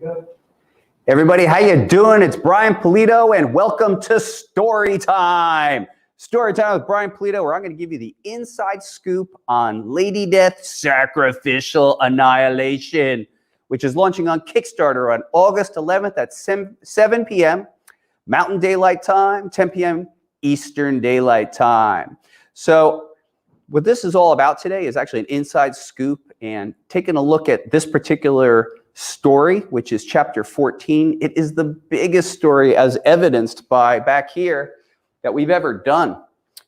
Good. Everybody, how you doing? It's Brian Pulido, and welcome to Story Time. Story Time with Brian Pulido, where I'm going to give you the inside scoop on Lady Death Sacrificial Annihilation, which is launching on Kickstarter on August 11th at 7 p.m. Mountain Daylight Time, 10 p.m. Eastern Daylight Time. So what this is all about today is actually an inside scoop and taking a look at this particular story, which is chapter 14. It is the biggest story, as evidenced by back here, that we've ever done.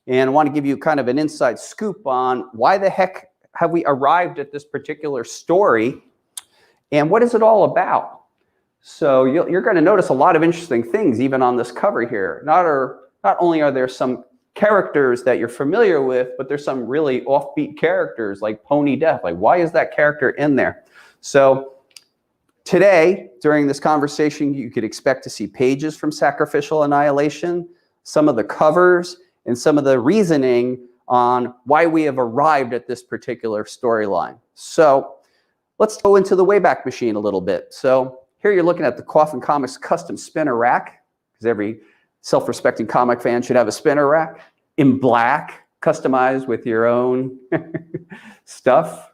And I want to give you kind of an inside scoop on why the heck have we arrived at this particular story and what is it all about. So you're going to notice a lot of interesting things even on this cover here. Not only are there some characters that you're familiar with, but there's some really offbeat characters like Pony Death. Like, why is that character in there? So today, during this conversation, you could expect to see pages from Sacrificial Annihilation, some of the covers, and some of the reasoning on why we have arrived at this particular storyline. So let's go into the Wayback Machine a little bit. So here you're looking at the Coffin Comics custom spinner rack, because every self-respecting comic fan should have a spinner rack in black, customized with your own stuff.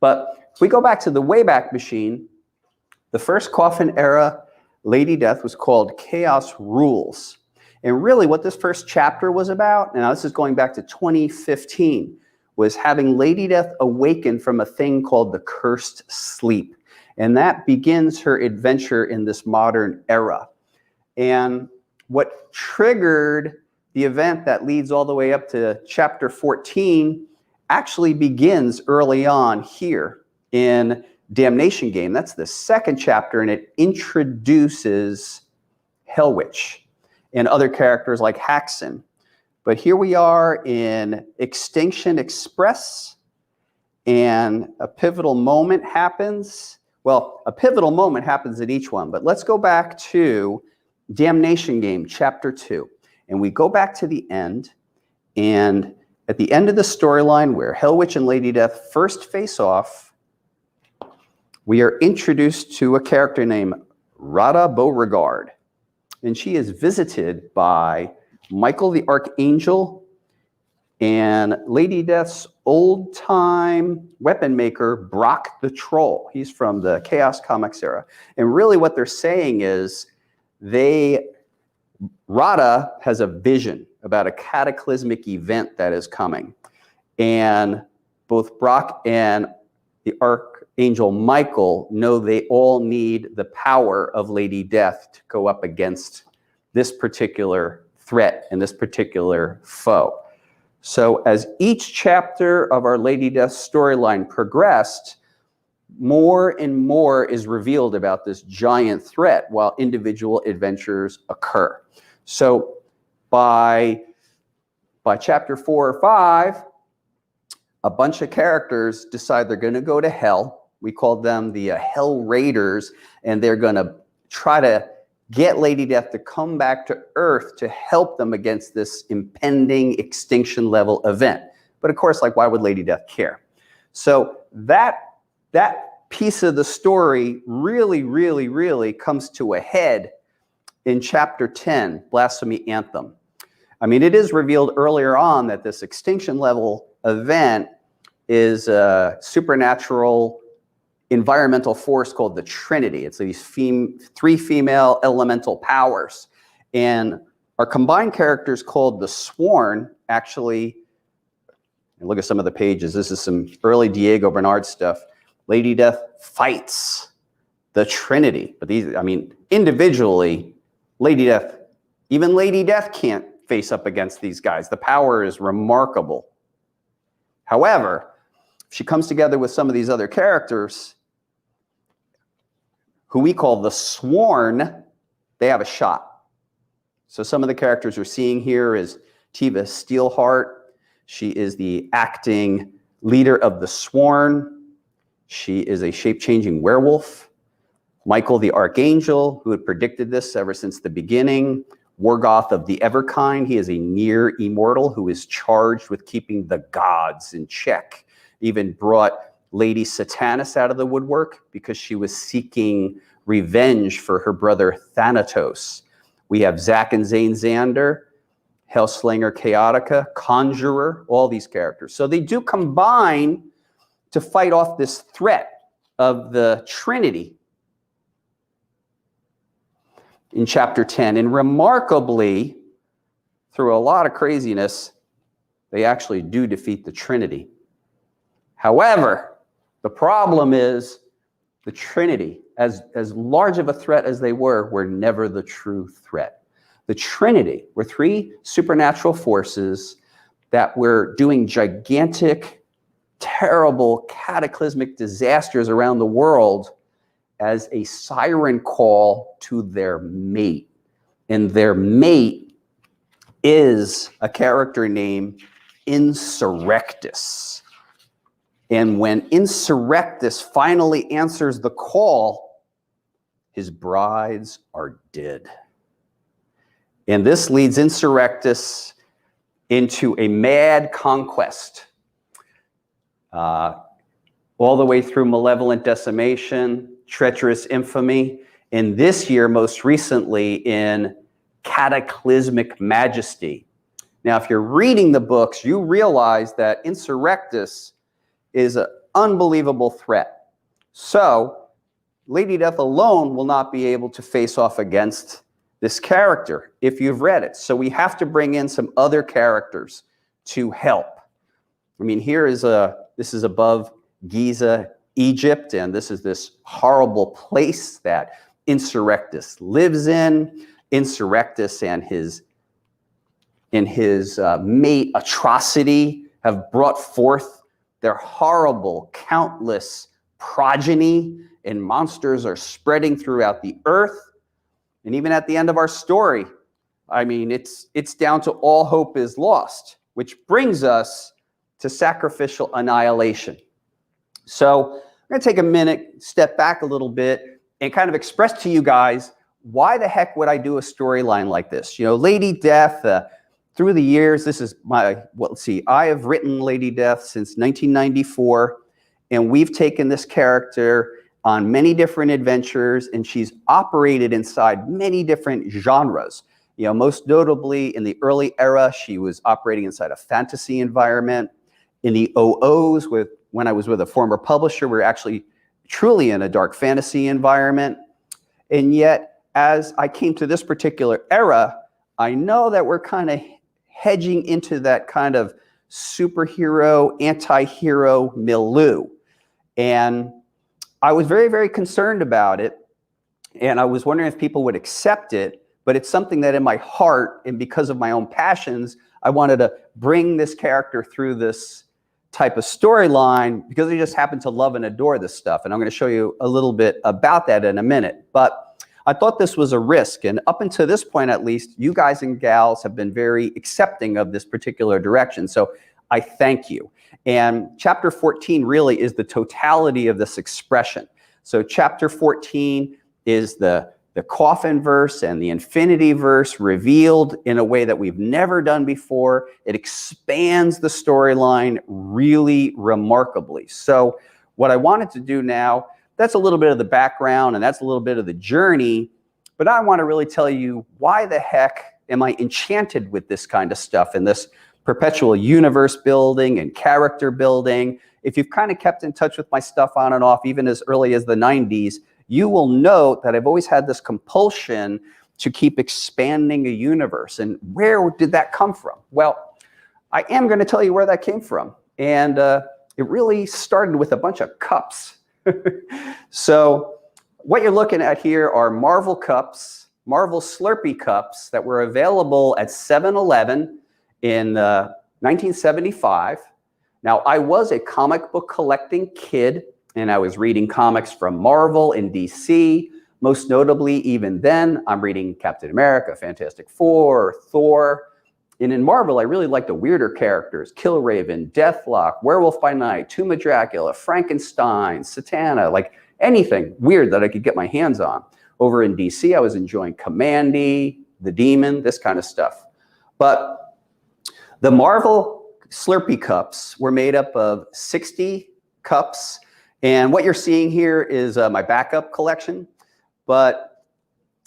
But if we go back to the Wayback Machine, the first Coffin era Lady Death was called Chaos Rules. And really what this first chapter was about, now this is going back to 2015, was having Lady Death awaken from a thing called the cursed sleep. And that begins her adventure in this modern era. And what triggered the event that leads all the way up to chapter 14 actually begins early on here in Damnation Game. That's the second chapter, and it introduces Hell Witch and other characters like Haxon. But here we are in Extinction Express, and a pivotal moment happens. Well, a pivotal moment happens in each one, but let's go back to Damnation Game, chapter 2. And we go back to the end, and at the end of the storyline where Hell Witch and Lady Death first face off, we are introduced to a character named Radha Beauregard. And she is visited by Michael the Archangel and Lady Death's old-time weapon maker, Brock the Troll. He's from the Chaos Comics era. And really what they're saying is Radha has a vision about a cataclysmic event that is coming. And both Brock and the Archangel Michael know they all need the power of Lady Death to go up against this particular threat and this particular foe. So as each chapter of our Lady Death storyline progressed, more and more is revealed about this giant threat while individual adventures occur. So by chapter 4 or 5, a bunch of characters decide they're going to go to hell. We call them the Hell Raiders, and they're going to try to get Lady Death to come back to Earth to help them against this impending extinction level event. But of course, like, why would Lady Death care? So that piece of the story really comes to a head in chapter 10, Blasphemy Anthem. I mean, it is revealed earlier on that this extinction level event is a supernatural environmental force called the Trinity. It's these three female elemental powers. And our combined characters called the Sworn actually, and look at some of the pages, this is some early Diego Bernard stuff. Lady Death fights the Trinity. But these, I mean, individually, even Lady Death can't face up against these guys. The power is remarkable. However, if she comes together with some of these other characters, who we call the Sworn, they have a shot. So some of the characters we're seeing here is Tiva Steelheart. She is the acting leader of the Sworn. She is a shape-changing werewolf. Michael the Archangel, who had predicted this ever since the beginning. Wargoth of the Everkind. He is a near immortal who is charged with keeping the gods in check. Even brought Lady Satanas out of the woodwork because she was seeking revenge for her brother Thanatos. We have Zack and Zane Zander, Hellslinger Chaotica, Conjurer, all these characters. So they do combine to fight off this threat of the Trinity in chapter 10. And remarkably, through a lot of craziness, they actually do defeat the Trinity. However, the problem is the Trinity, as large of a threat as they were never the true threat. The Trinity were three supernatural forces that were doing gigantic, terrible, cataclysmic disasters around the world as a siren call to their mate. And their mate is a character named Insurrectus. And when Insurrectus finally answers the call, his brides are dead. And this leads Insurrectus into a mad conquest, all the way through malevolent decimation, treacherous infamy, and this year, most recently, in cataclysmic majesty. Now, if you're reading the books, you realize that Insurrectus is an unbelievable threat. So, Lady Death alone will not be able to face off against this character if you've read it. So we have to bring in some other characters to help. I mean, this is above Giza, Egypt, and this is this horrible place that Insurrectus lives in. Insurrectus and his mate Atrocity have brought forth their horrible, countless progeny, and monsters are spreading throughout the earth. And even at the end of our story, I mean, it's down to all hope is lost, which brings us to Sacrificial Annihilation. So I'm going to take a minute, step back a little bit, and kind of express to you guys, why the heck would I do a storyline like this? You know, Lady Death, through the years, this is my, well, let's see, I have written Lady Death since 1994, and we've taken this character on many different adventures, and she's operated inside many different genres. You know, most notably in the early era, she was operating inside a fantasy environment. In the 00s, when I was with a former publisher, we were actually truly in a dark fantasy environment. And yet, as I came to this particular era, I know that we're kind of hedging into that kind of superhero, anti-hero milieu. And I was very, very concerned about it, and I was wondering if people would accept it, but it's something that in my heart, and because of my own passions, I wanted to bring this character through this type of storyline because I just happen to love and adore this stuff, and I'm going to show you a little bit about that in a minute. But I thought this was a risk, and up until this point at least, you guys and gals have been very accepting of this particular direction, so I thank you. And chapter 14 really is the totality of this expression. So chapter 14 is the coffin verse and the infinity verse revealed in a way that we've never done before. It expands the storyline really remarkably. So what I wanted to do now, that's a little bit of the background and that's a little bit of the journey, but I want to really tell you why the heck am I enchanted with this kind of stuff and this perpetual universe building and character building. If you've kind of kept in touch with my stuff on and off, even as early as the 90s, you will note that I've always had this compulsion to keep expanding a universe. And where did that come from? Well, I am going to tell you where that came from. And it really started with a bunch of cups. So what you're looking at here are Marvel cups, Marvel Slurpee cups that were available at 7-Eleven in 1975. Now, I was a comic book collecting kid, and I was reading comics from Marvel and DC. Most notably, even then, I'm reading Captain America, Fantastic Four, Thor. And in Marvel, I really liked the weirder characters: Killraven, Deathlock, Werewolf by Night, Tomb of Dracula, Frankenstein, Satana, like anything weird that I could get my hands on. Over in DC, I was enjoying Commandy, the Demon, this kind of stuff. But the Marvel Slurpee cups were made up of 60 cups. And what you're seeing here is my backup collection. But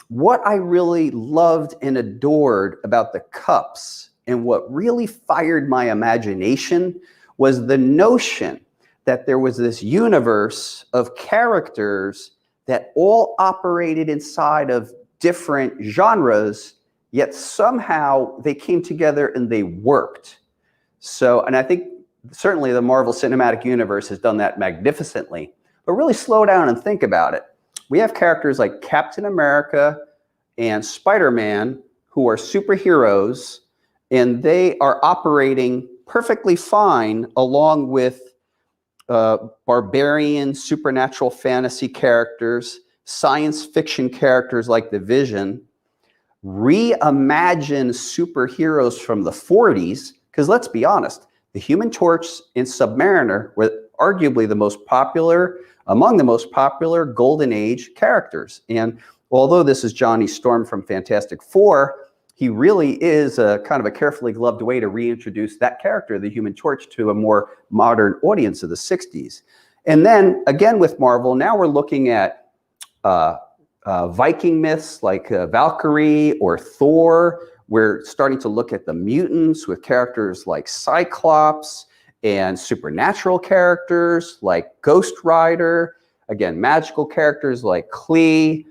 what I really loved and adored about the cups, and what really fired my imagination, was the notion that there was this universe of characters that all operated inside of different genres, yet somehow they came together and they worked. So, and I think certainly the Marvel Cinematic Universe has done that magnificently. But really slow down and think about it. We have characters like Captain America and Spider-Man who are superheroes, and they are operating perfectly fine along with barbarian, supernatural fantasy characters, science fiction characters like the Vision, reimagine superheroes from the 40s, because let's be honest, the Human Torch and Submariner were arguably the most popular, among the most popular Golden Age characters. And although this is Johnny Storm from Fantastic Four, he really is a kind of a carefully gloved way to reintroduce that character, the Human Torch, to a more modern audience of the 60s. And then again with Marvel, now we're looking at Viking myths like Valkyrie or Thor. We're starting to look at the mutants with characters like Cyclops and supernatural characters like Ghost Rider. Again, magical characters like Klee.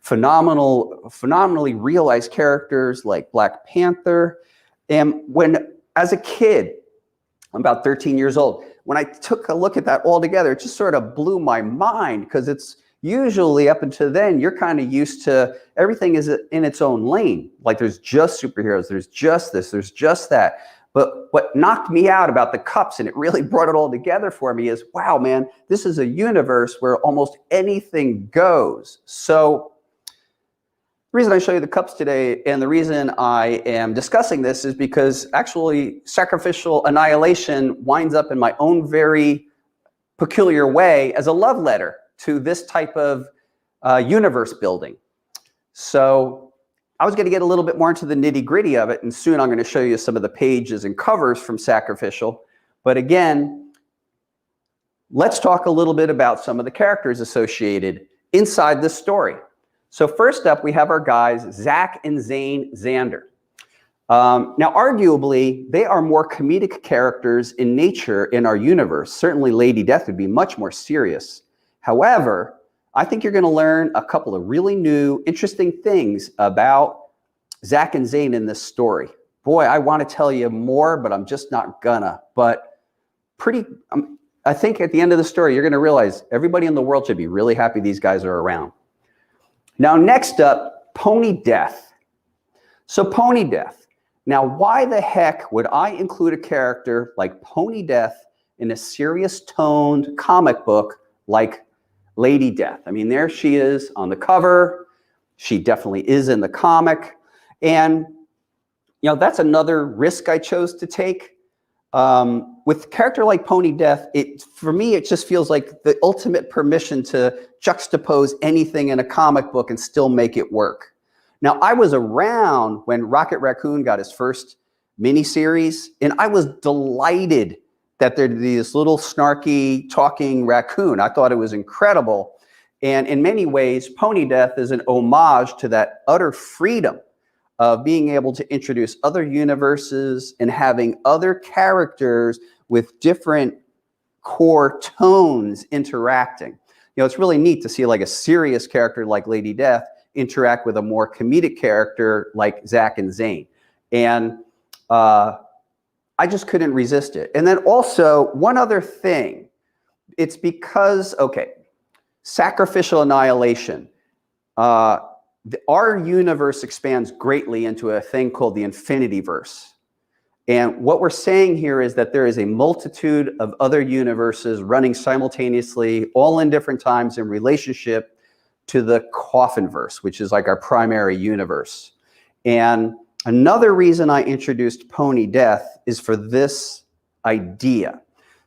Phenomenally realized characters like Black Panther. And when, as a kid, I'm about 13 years old, when I took a look at that all together, it just sort of blew my mind, because it's usually up until then, you're kind of used to everything is in its own lane. Like there's just superheroes, there's just this, there's just that. But what knocked me out about the cups, and it really brought it all together for me, is, wow, man, this is a universe where almost anything goes. So the reason I show you the cups today, and the reason I am discussing this, is because actually Sacrificial Annihilation winds up in my own very peculiar way as a love letter to this type of universe building. So I was going to get a little bit more into the nitty gritty of it, and soon I'm going to show you some of the pages and covers from Sacrificial. But again, let's talk a little bit about some of the characters associated inside this story. So first up, we have our guys, Zach and Zane Zander. Now, arguably, they are more comedic characters in nature in our universe. Certainly, Lady Death would be much more serious. However, I think you're going to learn a couple of really new, interesting things about Zach and Zane in this story. Boy, I want to tell you more, but I'm just not gonna. But I think at the end of the story, you're going to realize everybody in the world should be really happy these guys are around. Now, next up, Pony Death. So Pony Death. Now, why the heck would I include a character like Pony Death in a serious toned comic book like Lady Death? I mean, there she is on the cover. She definitely is in the comic. And, you know, that's another risk I chose to take. With a character like Pony Death, for me, it just feels like the ultimate permission to juxtapose anything in a comic book and still make it work. Now, I was around when Rocket Raccoon got his first miniseries, and I was delighted that there'd be this little snarky talking raccoon. I thought it was incredible. And in many ways, Pony Death is an homage to that utter freedom of being able to introduce other universes and having other characters with different core tones interacting. You know, it's really neat to see like a serious character like Lady Death interact with a more comedic character like Zach and Zane. And I just couldn't resist it. And then also one other thing, it's because, okay, Sacrificial Annihilation. Our universe expands greatly into a thing called the Infinityverse. And what we're saying here is that there is a multitude of other universes running simultaneously, all in different times in relationship to the Coffinverse, which is like our primary universe. And another reason I introduced Pony Death is for this idea.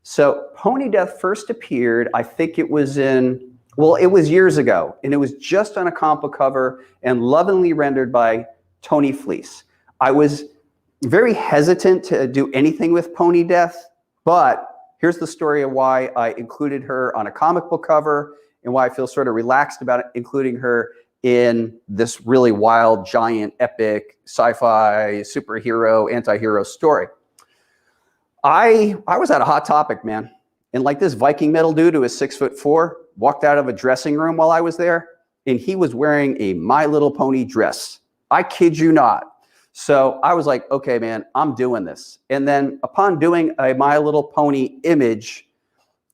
So Pony Death first appeared, I think it was it was years ago, and it was just on a comic book cover and lovingly rendered by Tony Fleece. I was very hesitant to do anything with Pony Death, but here's the story of why I included her on a comic book cover and why I feel sort of relaxed about including her in this really wild, giant, epic, sci-fi, superhero, anti-hero story. I was at a Hot Topic, man. And like this Viking metal dude who is 6'4" walked out of a dressing room while I was there, and he was wearing a My Little Pony dress. I kid you not. So I was like, okay, man, I'm doing this. And then upon doing a My Little Pony image,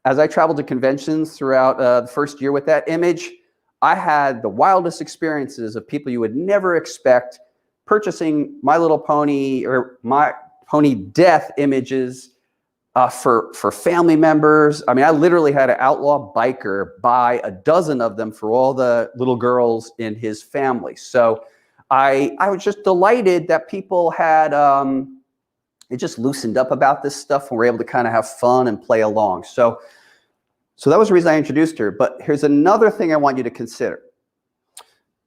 as I traveled to conventions throughout the first year with that image, I had the wildest experiences of people you would never expect purchasing My Little Pony or My Pony Death images for family members. I mean, I literally had an outlaw biker buy a dozen of them for all the little girls in his family. So I was just delighted that people had, it just loosened up about this stuff and were able to kind of have fun and play along. So that was the reason I introduced her. But here's another thing I want you to consider.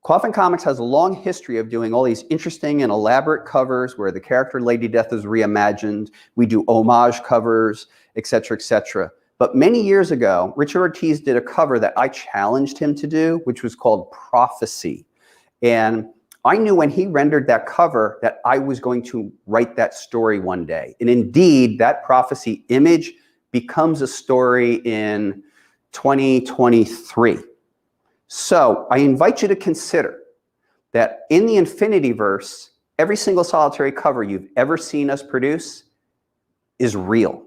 Coffin Comics has a long history of doing all these interesting and elaborate covers where the character Lady Death is reimagined. We do homage covers, et cetera, et cetera. But many years ago, Richard Ortiz did a cover that I challenged him to do, which was called Prophecy. And I knew when he rendered that cover that I was going to write that story one day. And indeed, that prophecy image becomes a story in 2023. So I invite you to consider that in the Infinityverse, every single solitary cover you've ever seen us produce is real.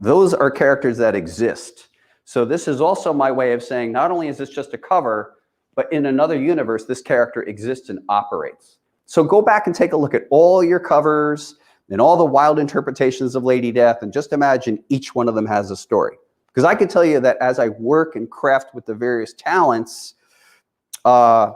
Those are characters that exist. So this is also my way of saying, not only is this just a cover, but in another universe, this character exists and operates. So go back and take a look at all your covers and all the wild interpretations of Lady Death, and just imagine each one of them has a story. Because I can tell you that as I work and craft with the various talents, as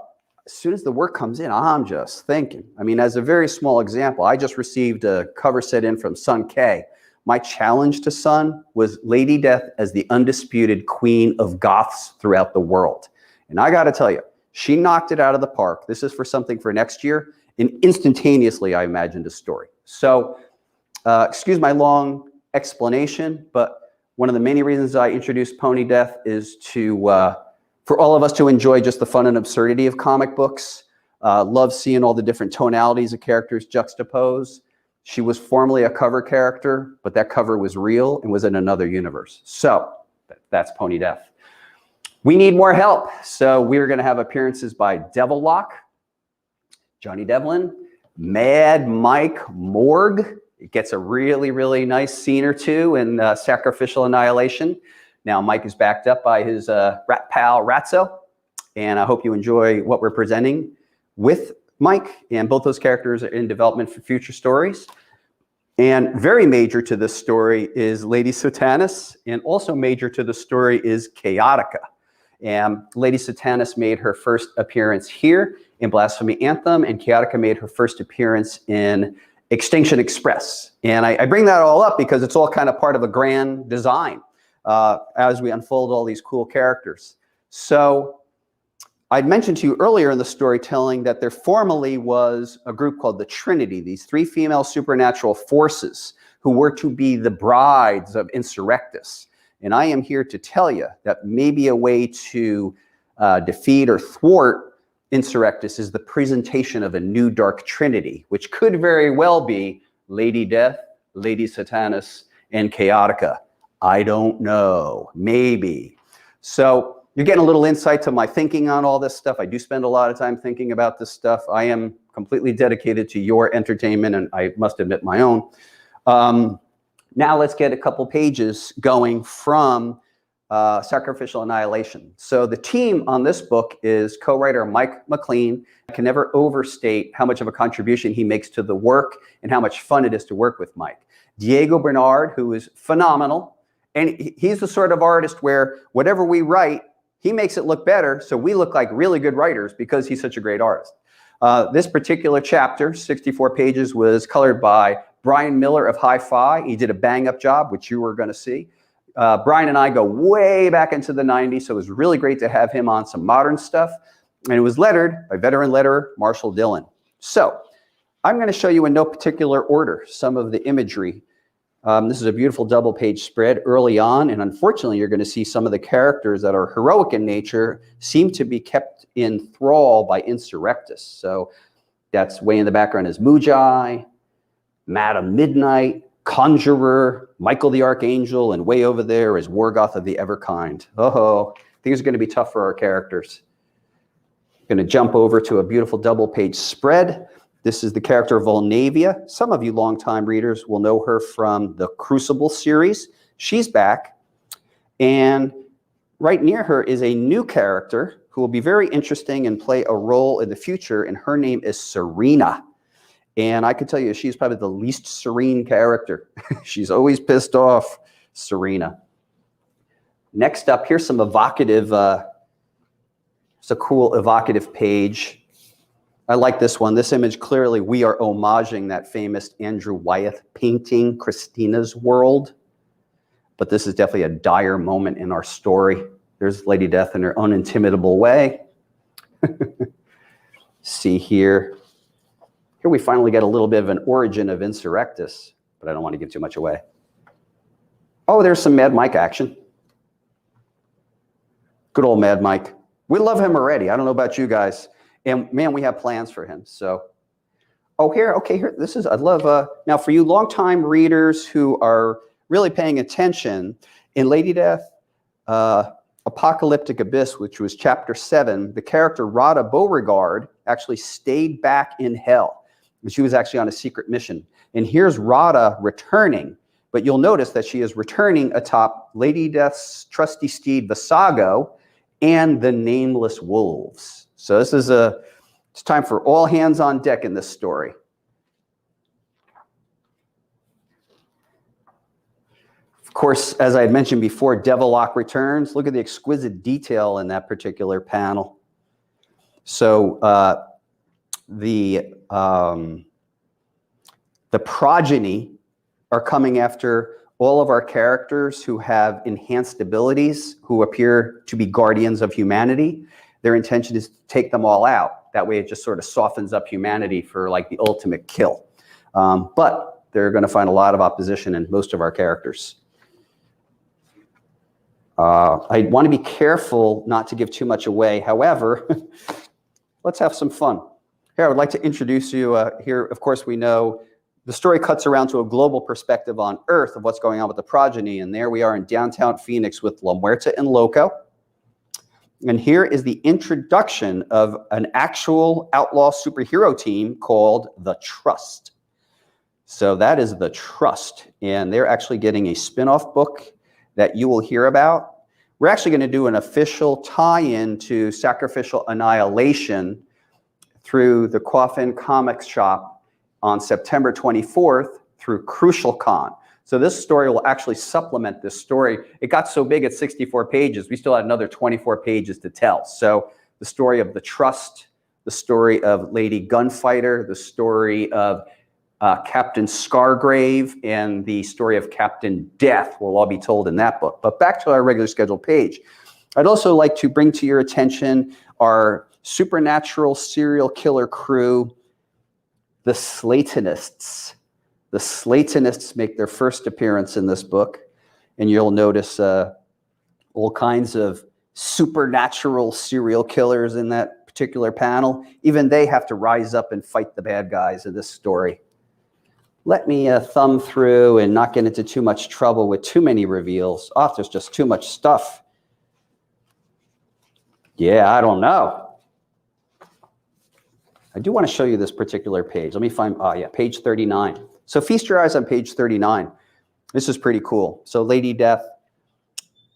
soon as the work comes in, I'm just thinking. I mean, as a very small example, I just received a cover set in from Sun K. My challenge to Sun was Lady Death as the undisputed queen of goths throughout the world. And I got to tell you, she knocked it out of the park. This is for something for next year. And instantaneously, I imagined a story. So excuse my long explanation, but one of the many reasons I introduced Pony Death is to for all of us to enjoy just the fun and absurdity of comic books. Love seeing all the different tonalities of characters juxtaposed. She was formerly a cover character, but that cover was real and was in another universe. So that's Pony Death. We need more help. So we're going to have appearances by Devillock, Johnny Devlin, Mad Mike Morg. It gets a really, really nice scene or two in Sacrificial Annihilation. Now, Mike is backed up by his rat pal, Ratso, and I hope you enjoy what we're presenting with Mike, and both those characters are in development for future stories. And very major to this story is Lady Satanas, and also major to the story is Chaotica. And Lady Satanas made her first appearance here in Blasphemy Anthem, and Chaotica made her first appearance in Extinction Express. And I bring that all up because it's all kind of part of a grand design as we unfold all these cool characters. So I'd mentioned to you earlier in the storytelling that there formerly was a group called the Trinity, these three female supernatural forces who were to be the brides of Insurrectus. And I am here to tell you that maybe a way to defeat or thwart Insurrectus is the presentation of a new dark trinity, which could very well be Lady Death, Lady Satanas, and Chaotica. I don't know, maybe. So you're getting a little insight to my thinking on all this stuff. I do spend a lot of time thinking about this stuff. I am completely dedicated to your entertainment, and I must admit my own. Now let's get a couple pages going from Sacrificial Annihilation. So the team on this book is co-writer Mike McLean. I can never overstate how much of a contribution he makes to the work and how much fun it is to work with Mike. Diego Bernard, who is phenomenal. And he's the sort of artist where whatever we write, he makes it look better, so we look like really good writers because he's such a great artist. This particular chapter, 64 pages, was colored by Brian Miller of Hi-Fi. He did a bang-up job, which you were going to see. Brian and I go way back into the 90s, so it was really great to have him on some modern stuff. And it was lettered by veteran letterer Marshall Dillon. So I'm going to show you in no particular order some of the imagery This is a beautiful double-page spread early on, and unfortunately, you're going to see some of the characters that are heroic in nature seem to be kept in thrall by Insurrectus. So that's way in the background is Magi, Madam Midnight, Conjurer, Michael the Archangel, and way over there is Wargoth of the Everkind. Oh, things are going to be tough for our characters. Going to jump over to a beautiful double-page spread. This is the character Volnavia. Some of you longtime readers will know her from the Crucible series. She's back. And right near her is a new character who will be very interesting and play a role in the future, and her name is Serena. And I can tell you, she's probably the least serene character. She's always pissed off, Serena. Next up, here's some evocative, it's a cool evocative page. I like this one. This image, clearly, we are homaging that famous Andrew Wyeth painting, Christina's World. But this is definitely a dire moment in our story. There's Lady Death in her unintimidable way. See here. Here we finally get a little bit of an origin of Insurrectus, but I don't want to give too much away. Oh, there's some Mad Mike action. Good old Mad Mike. We love him already. I don't know about you guys. And man, we have plans for him. So, oh, here, okay, here, this is, I love, now for you longtime readers who are really paying attention, in Lady Death, Apocalyptic Abyss, which was chapter 7, the character Rada Beauregard actually stayed back in hell. And she was actually on a secret mission. And here's Rada returning, but you'll notice that she is returning atop Lady Death's trusty steed, Visago, and the Nameless Wolves. So this is it's time for all hands on deck in this story. Of course, as I had mentioned before, Devilock returns. Look at the exquisite detail in that particular panel. So the progeny are coming after all of our characters who have enhanced abilities, who appear to be guardians of humanity. Their intention is to take them all out. That way it just sort of softens up humanity for like the ultimate kill. But they're going to find a lot of opposition in most of our characters. I want to be careful not to give too much away. However, let's have some fun. Here, I would like to introduce you here. Of course, we know the story cuts around to a global perspective on Earth of what's going on with the progeny. And there we are in downtown Phoenix with La Muerta and Loco. And here is the introduction of an actual outlaw superhero team called The Trust. So that is The Trust. And they're actually getting a spin-off book that you will hear about. We're actually going to do an official tie-in to Sacrificial Annihilation through the Coffin Comics shop on September 24th through Crucial Con. So this story will actually supplement this story. It got so big at 64 pages, we still had another 24 pages to tell. So the story of The Trust, the story of Lady Gunfighter, the story of Captain Scargrave, and the story of Captain Death will all be told in that book. But back to our regular scheduled page. I'd also like to bring to your attention our supernatural serial killer crew, the Slatonists. The Slatonists make their first appearance in this book, and you'll notice all kinds of supernatural serial killers in that particular panel. Even they have to rise up and fight the bad guys in this story. Let me thumb through and not get into too much trouble with too many reveals. Oh, there's just too much stuff. Yeah, I don't know. I do want to show you this particular page. Let me find, page 39. So feast your eyes on page 39. This is pretty cool. So Lady Death,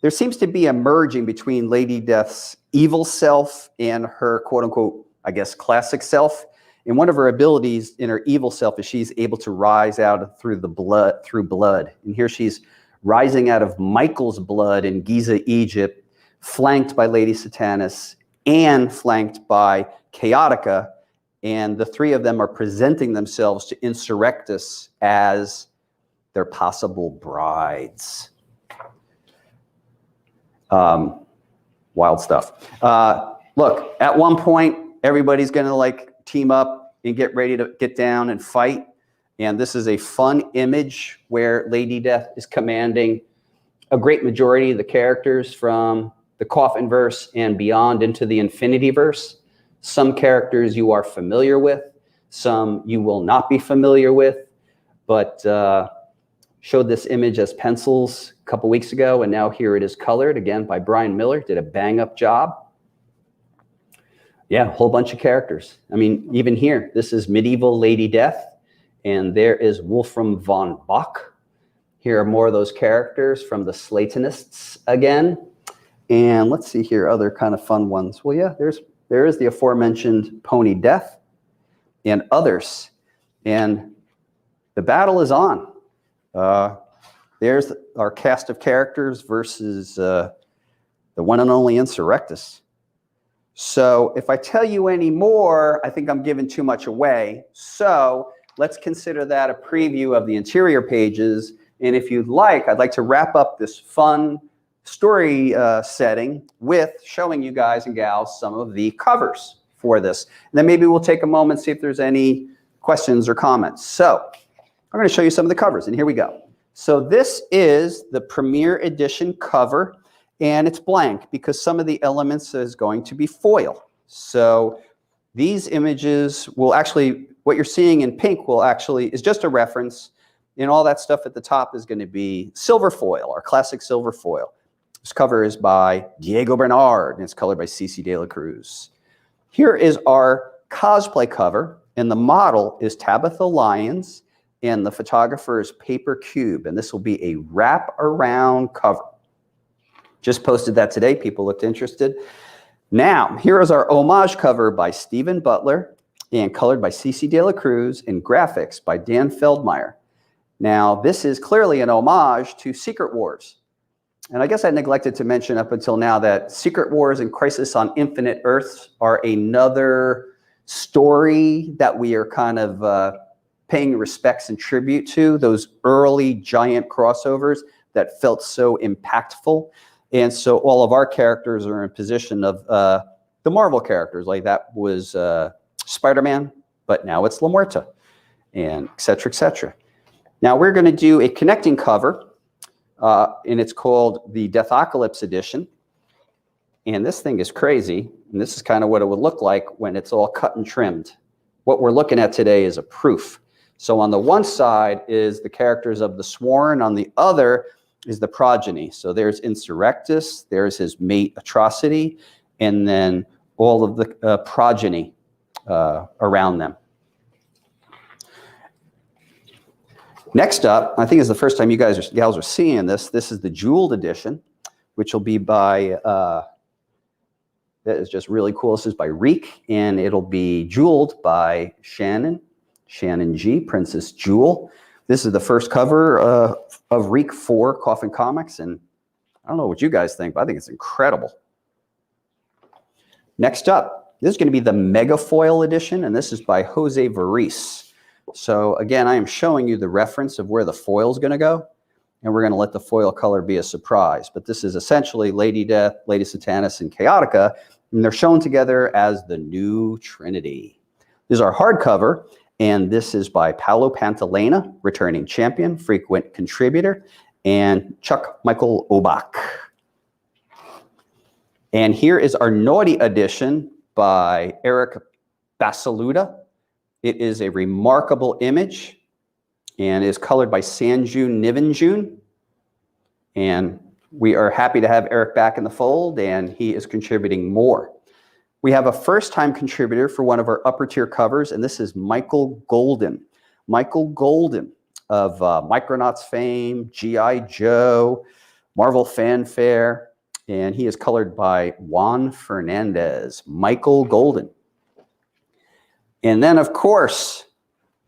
there seems to be a merging between Lady Death's evil self and her quote unquote, I guess, classic self. And one of her abilities in her evil self is she's able to rise out through blood. And here she's rising out of Michael's blood in Giza, Egypt, flanked by Lady Satanas and flanked by Chaotica. And the three of them are presenting themselves to Insurrectus as their possible brides. Wild stuff. Look, at one point, everybody's going to like team up and get ready to get down and fight. And this is a fun image where Lady Death is commanding a great majority of the characters from the Coffin verse and beyond into the Infinity verse. Some characters you are familiar with, some you will not be familiar with, but showed this image as pencils a couple weeks ago, and now here it is colored, again, by Brian Miller. Did a bang-up job. Yeah, a whole bunch of characters. I mean, even here, this is medieval Lady Death, and there is Wolfram von Bach. Here are more of those characters from the Slatonists again. And let's see here, other kind of fun ones. Well, yeah, there is the aforementioned Pony Death and others. And the battle is on. There's our cast of characters versus the one and only Insurrectus. So if I tell you any more, I think I'm giving too much away. So let's consider that a preview of the interior pages. And if you'd like, I'd like to wrap up this fun story setting with showing you guys and gals some of the covers for this. And then maybe we'll take a moment, see if there's any questions or comments. So I'm going to show you some of the covers, and here we go. So this is the Premier Edition cover, and it's blank because some of the elements is going to be foil. So these images will actually, what you're seeing in pink will actually, is just a reference, and all that stuff at the top is going to be silver foil, our classic silver foil. This cover is by Diego Bernard, and it's colored by CC De La Cruz. Here is our cosplay cover, and the model is Tabitha Lyons, and the photographer is Paper Cube, and this will be a wrap-around cover. Just posted that today. People looked interested. Now, here is our homage cover by Stephen Butler and colored by CC De La Cruz and graphics by Dan Feldmeyer. Now, this is clearly an homage to Secret Wars. And I guess I neglected to mention up until now that Secret Wars and Crisis on Infinite Earths are another story that we are kind of paying respects and tribute to, those early giant crossovers that felt so impactful. And so all of our characters are in position of the Marvel characters, like that was Spider-Man, but now it's La Muerta, and et cetera, et cetera. Now we're going to do a connecting cover, and it's called the Deathocalypse Edition. And this thing is crazy, and this is kind of what it would look like when it's all cut and trimmed. What we're looking at today is a proof. So on the one side is the characters of the Sworn, on the other is the progeny. So there's Insurrectus, there's his mate Atrocity, and then all of the progeny around them. Next up, I think it's the first time you gals are seeing this. This is the Jeweled Edition, which will be by, that is just really cool. This is by Reek, and it'll be jeweled by Shannon G, Princess Jewel. This is the first cover of Reek for Coffin Comics, and I don't know what you guys think, but I think it's incredible. Next up, this is going to be the Mega Foil Edition, and this is by Jose Varese. So again, I am showing you the reference of where the foil is going to go, and we're going to let the foil color be a surprise. But this is essentially Lady Death, Lady Satanas, and Chaotica, and they're shown together as the new Trinity. This is our hardcover, and this is by Paolo Pantalena, returning champion, frequent contributor, and Chuck Michael Obach. And here is our Naughty Edition by Eric Basaluda. It is a remarkable image and is colored by Sanju Nivenjun. And we are happy to have Eric back in the fold, and he is contributing more. We have a first-time contributor for one of our upper tier covers, and this is Michael Golden. Michael Golden of Micronauts fame, G.I. Joe, Marvel Fanfare, and he is colored by Juan Fernandez. Michael Golden. And then, of course,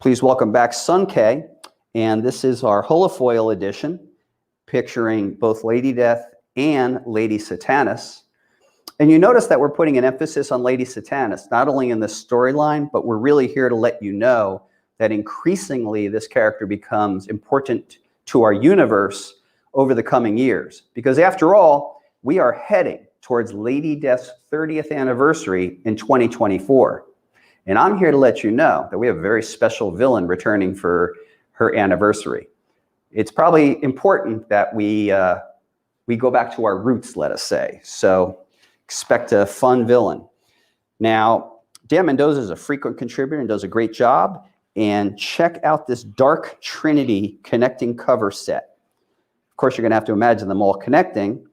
please welcome back Sun K, and this is our holofoil edition, picturing both Lady Death and Lady Satanas. And you notice that we're putting an emphasis on Lady Satanas, not only in the storyline, but we're really here to let you know that increasingly this character becomes important to our universe over the coming years. Because after all, we are heading towards Lady Death's 30th anniversary in 2024. And I'm here to let you know that we have a very special villain returning for her anniversary. It's probably important that we go back to our roots, let us say. So expect a fun villain. Now, Dan Mendoza is a frequent contributor and does a great job. And check out this Dark Trinity connecting cover set. Of course, you're going to have to imagine them all connecting.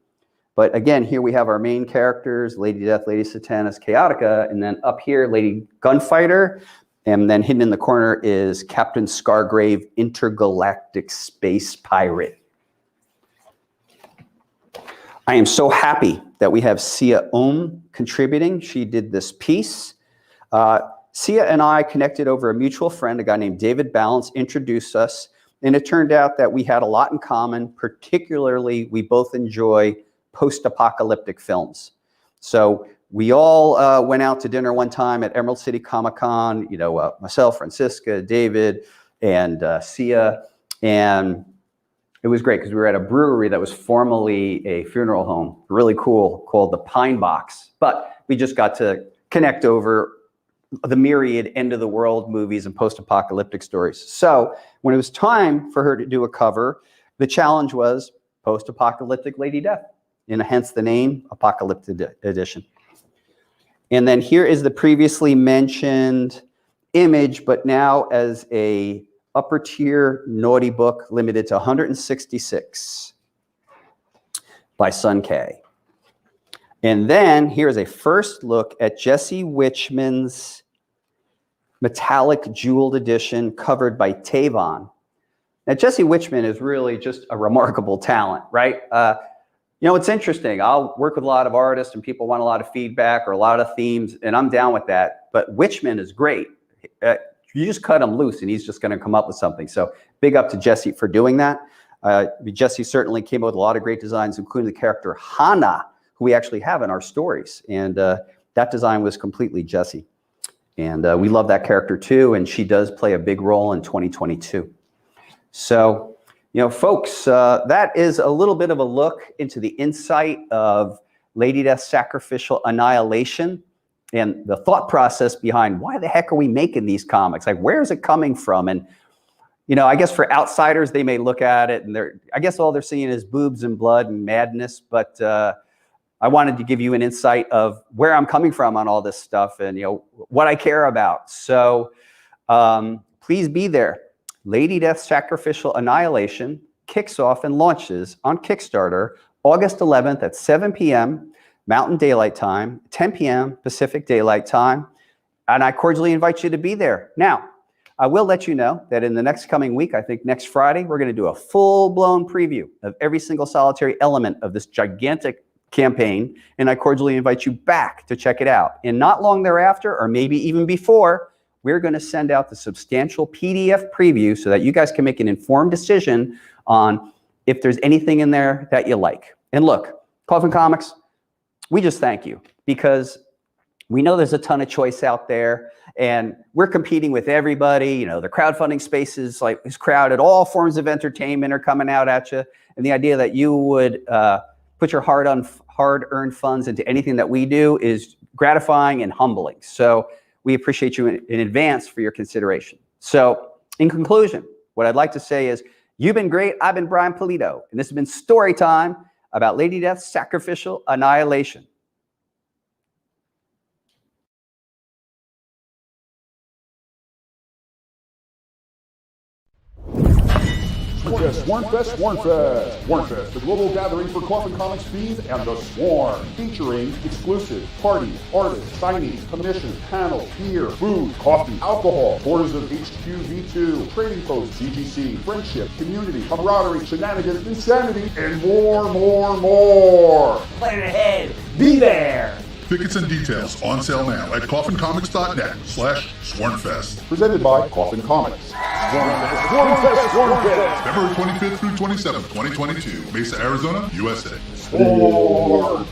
But again, here we have our main characters, Lady Death, Lady Satanas, Chaotica, and then up here, Lady Gunfighter. And then hidden in the corner is Captain Scargrave, Intergalactic Space Pirate. I am so happy that we have Sia Ohm contributing. She did this piece. Sia and I connected over a mutual friend, a guy named David Balance, introduced us. And it turned out that we had a lot in common. Particularly, we both enjoy post-apocalyptic films. So we all went out to dinner one time at Emerald City Comic-Con, you know, myself, Francisca, David, and Sia. And it was great because we were at a brewery that was formerly a funeral home, really cool, called the Pine Box. But we just got to connect over the myriad end-of-the-world movies and post-apocalyptic stories. So when it was time for her to do a cover, the challenge was post-apocalyptic Lady Death, and hence the name, Apocalyptic Edition. And then here is the previously mentioned image, but now as a upper tier naughty book, limited to 166 by Sun K. And then here's a first look at Jesse Witchman's metallic jeweled edition covered by Tavon. Now, Jesse Witchman is really just a remarkable talent, right? You know, it's interesting. I'll work with a lot of artists and people want a lot of feedback or a lot of themes, and I'm down with that. But Witchman is great. You just cut him loose and he's just going to come up with something. So big up to Jesse for doing that. Jesse certainly came up with a lot of great designs, including the character Hana, who we actually have in our stories. And that design was completely Jesse. And we love that character too. And she does play a big role in 2022. So, you know, folks, that is a little bit of a look into the insight of Lady Death's Sacrificial Annihilation and the thought process behind why the heck are we making these comics? Like, where is it coming from? And, you know, I guess for outsiders, they may look at it and I guess all they're seeing is boobs and blood and madness. But I wanted to give you an insight of where I'm coming from on all this stuff and, you know, what I care about. So please be there. Lady Death's Sacrificial Annihilation kicks off and launches on Kickstarter August 11th at 7 p.m. Mountain Daylight Time, 10 p.m. Pacific Daylight Time. And I cordially invite you to be there. Now, I will let you know that in the next coming week, I think next Friday, we're going to do a full-blown preview of every single solitary element of this gigantic campaign. And I cordially invite you back to check it out. And not long thereafter, or maybe even before, we're going to send out the substantial PDF preview so that you guys can make an informed decision on if there's anything in there that you like. And look, Coffin Comics, we just thank you because we know there's a ton of choice out there and we're competing with everybody. You know, the crowdfunding space is crowded. All forms of entertainment are coming out at you. And the idea that you would put your hard-earned funds into anything that we do is gratifying and humbling. So we appreciate you in advance for your consideration. So in conclusion, what I'd like to say is you've been great. I've been Brian Pulido, and this has been Story Time about Lady Death's Sacrificial Annihilation. Swarmfest, the global gathering for Coffin Comics fiends and the Swarm, featuring exclusive parties, artists, signings, commissions, panels, beer, food, coffee, alcohol, tours of HQV2, trading posts, CGC, friendship, community, camaraderie, shenanigans, insanity, and more. Plan ahead. Be there. Tickets and details on sale now at coffincomics.net/Swarmfest. Presented by Coffin Comics. Swarmfest. February 25th through 27th, 2022. Mesa, Arizona, USA. Swarm.